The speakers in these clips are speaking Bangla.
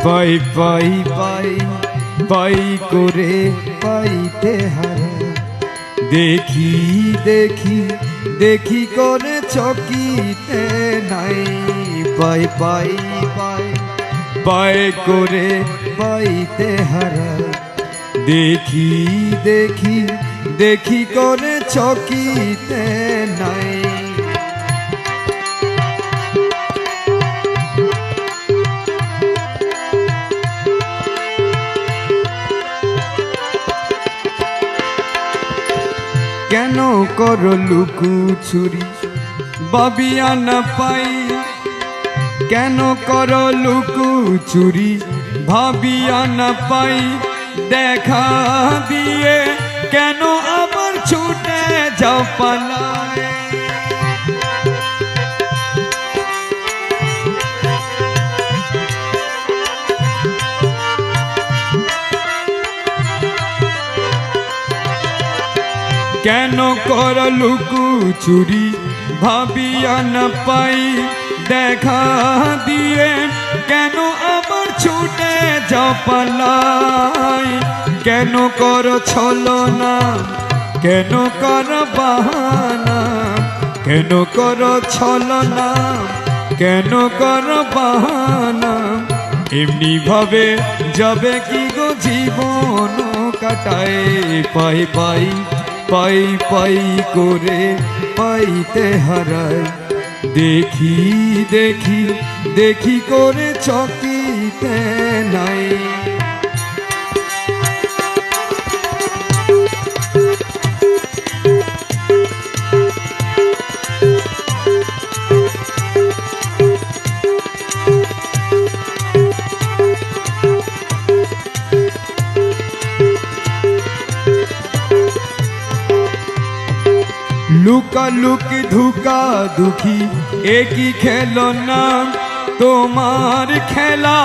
পাই পাই পাই পাই করে পাইতে হারা দেখি দেখি দেখি করে চকিতে নাই পাই পাই পাই পাই করে পাইতে হারা দেখি দেখি দেখি করে চকিতে নাই কেন কর লুকু ছুরি বাবিয়া না পাই কেন কর লুকু চুরি ভাবিয়া না পাই দেখা দিয়ে কেন আবার ছুটে যাও পালায় কেন কর লুকু চুরি ভাবিয়া না পাই দেখা দিয়ে কেন আবার ছুটে যাও পালাই কেন কর ছলনা কেন কর বাহানা কেন কর ছলনা কেন কর বাহানা এমনি ভাবে যাবে কি গো জীবন কাটায় পাই পাই পাই পাই করে পাইতে হারায় দেখি দেখি দেখি করে চকিতে নাই লুকা লুকি ধুকা দুঃখী একই খেলো না তোমার খেলা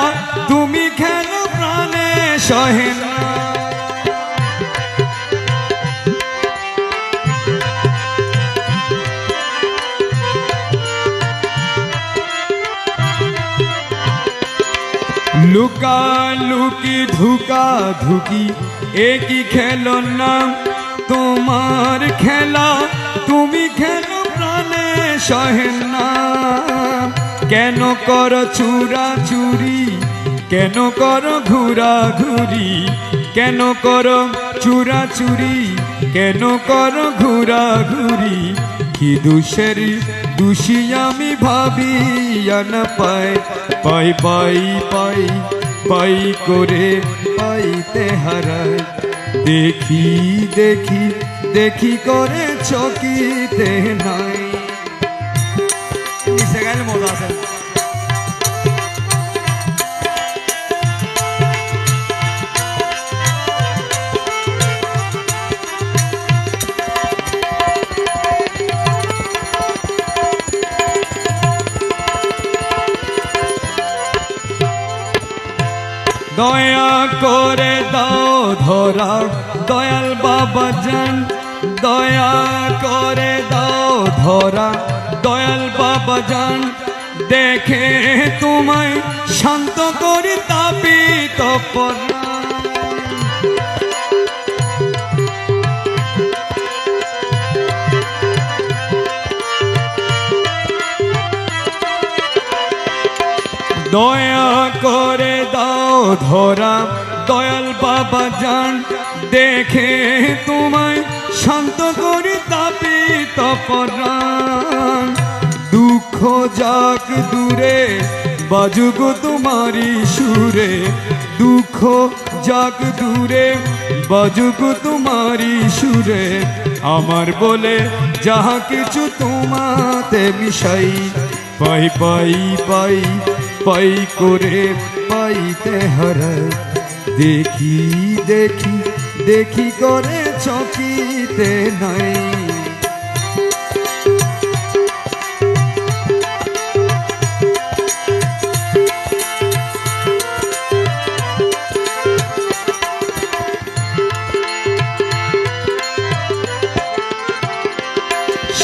তুমি খেলো প্রাণে সহে না লুকা লুকি ধুকা ধুকি একই খেলো না তোমার খেলা তুমি খেলো প্রাণে সহে না কেন কর চুরা চুরি কেন কর ঘুরা ঘুরি কেন কর চুরা চুরি কেন কর ঘুরা ঘুরি কি দোষের দোষী আমি ভাবি না পাই পাই পাই পাই পাই করে পাইতে হারায় দেখি দেখি দেখি করে চকিতে নাই নিচে গেলে মজা আছে দয়া করে দাও ধরা দয়াল বাবা জান দয়া করে দাও ধরা দয়াল বাবা জান দেখে তোমায় শান্ত করি তাপিত পরাণ দয়া করে দাও ধরা দয়াল বাবা জান দেখে তোমায় শান্ত করি তাপিত পরাণ দুঃখ যাক দূরে বাজুক তোমারি সুরে দুঃখ যাক দূরে বাজুক তোমারি সুরে আমার বলে যাহা কিছু তোমাতে মিশাই পাই পাই পাই পাই করে পাইতে হারায় দেখি দেখি দেখি করে চকিতে নাই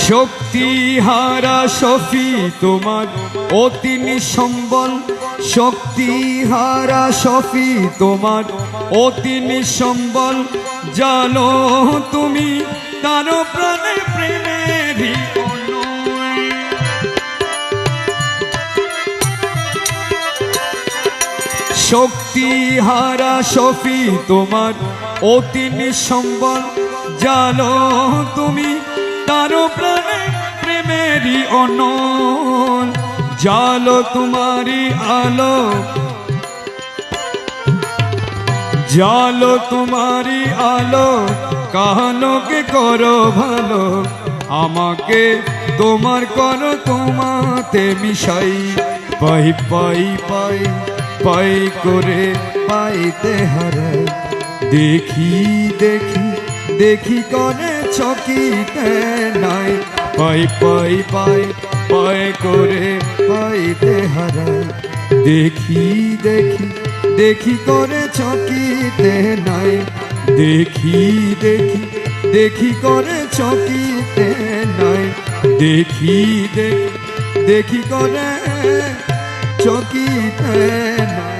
শক্তি হারা শফি তোমার অতি নিঃসম্বল শক্তি হারা সফি তোমার অতি নিঃসম্বল, জানো তুমি তার প্রাণে প্রেমেরই শক্তি হারা সফি তোমার অতি নিঃসম্বল, জানো তুমি তার প্রাণে প্রেমেরই অনল। জালো তোমারি আলো, জালো তোমারি আলো, কালোকে করো ভালো, আমাকে তোমার করো তোমাতে মিশাই। পাই পাই পাই পাই করে পাইতে হারাই, দেখি দেখি দেখি করে চকিতে নাই। পাই পাই পাই পাই করে পাইতে হারাই, দেখি দেখি দেখি করে চকিতে নাই। দেখি দেখি দেখি করে চকিতে নাই। দেখি দেখি দেখি করে চকিতে নাই।